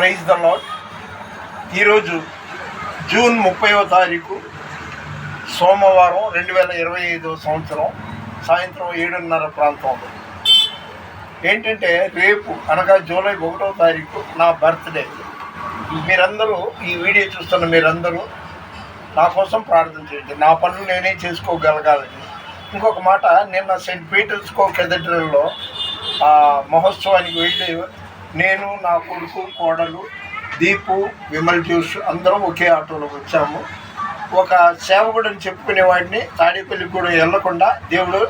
Praise the lord. ఈరోజు June 30వ తారీఖు సోమవారం 2025 సంవత్సరం సాయంత్రం 7:30 ప్రాంతంలో. ఏంటంటే రేపు అనగా జూలై 1వ తారీఖు నా బర్త్డే. మీరందరూ ఈ వీడియో చూస్తున్న మీరందరూ నా కోసం ప్రార్థన చేయండి. నా పనులు నేనే చేసుకోగలగాలని. ఇంకొక మాట, నిన్న సెయింట్ పీటర్స్ కేథడ్రల్లో మహోత్సవానికి వెళ్ళి నేను, నా కొడుకు, కోడలు, దీపు, విమల్ జ్యూస్ అందరం ఒకే ఆటోలో వచ్చాము. ఒక సేవకుడు అని చెప్పుకునేవాడిని తాడేపల్లికి కూడా వెళ్ళకుండా దేవుడు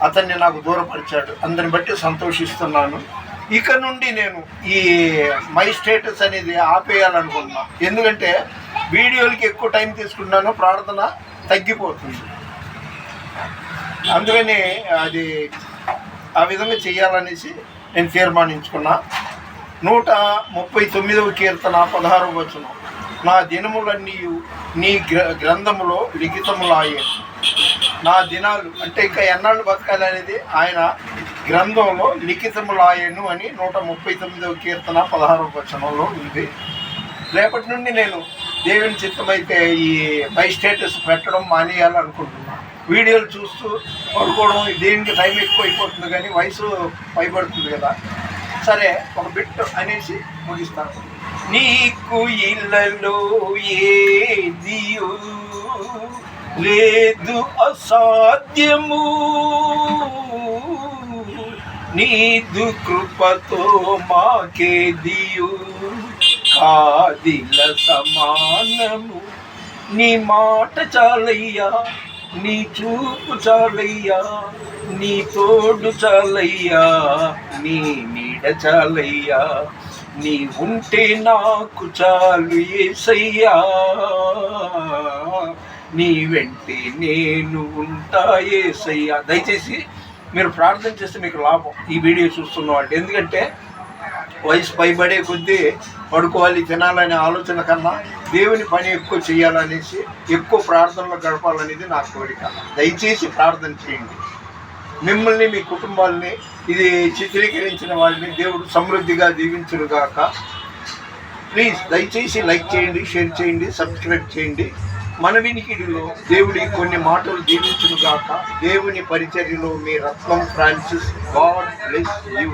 అతన్ని నాకు దూరపరిచాడు. అందరిని బట్టి సంతోషిస్తున్నాను. ఇక నుండి నేను ఈ మై స్టేటస్ అనేది ఆపేయాలనుకుంటున్నాను. ఎందుకంటే వీడియోలకి ఎక్కువ టైం తీసుకుంటున్నాను, ప్రార్థన తగ్గిపోతుంది. అందుకని అది ఆ విధంగా చేయాలనేసి నేను తీర్మానించుకున్నా. 139వ కీర్తన 16వ వచనం, నా దినములన్నీ నీ గ్రంథములో లిఖితములాయే. నా దినాలు అంటే ఇంకా ఎన్నాళ్ళు బతకాలి అనేది ఆయన గ్రంథంలో లిఖితములాయను అని 139వ కీర్తన 16వ వచనంలో ఉంది. రేపటి నుండి నేను దేవుని చిత్తమైతే ఈ మై స్టేటస్ పెట్టడం మానేయాలనుకుంటున్నాను. వీడియోలు చూస్తూ పడుకోవడం దేనికి టైం ఎక్కువ అయిపోతుంది, కానీ వయసు పైబడుతుంది కదా. సరే, ఒక బిట్ అనేసి ముగిస్తాను. నీకు ఇళ్ళలో ఏది లేదు అసాధ్యము, నీదు కృపతో మాకేదియు కాదిల సమానము. నీ మాట చాలయ్యా, నీ చూపు చాలయ్యా, నీ తోడు చాలయ్యా, నీ నీడ చాలయ్యా, నీ ఉంటే నాకు చాలు యేసయ్యా, నీ వెంటే నేను ఉంటా యేసయ్యా. దయచేసి మీరు ప్రార్థన చేస్తే మీకు లాభం ఈ వీడియో చూస్తున్న వాళ్ళు. ఎందుకంటే వయసు పైబడే కొద్దీ పడుకోవాలి, తినాలనే ఆలోచన కన్నా దేవుని పని ఎక్కువ చేయాలనేసి ఎక్కువ ప్రార్థనలో గడపాలనేది నా కోరిక. దయచేసి ప్రార్థన చేయండి. మిమ్మల్ని, మీ కుటుంబాలని, ఇది చిత్రీకరించిన వాళ్ళని దేవుడు సమృద్ధిగా దీవించునుగాక. ప్లీజ్ దయచేసి లైక్ చేయండి, షేర్ చేయండి, సబ్స్క్రైబ్ చేయండి. మన వినికిడిలో దేవుడి కొన్ని మాటలు దీవించునుగాక. దేవుని పరిచర్యలో మీ రత్నం ఫ్రాన్సిస్. God bless you.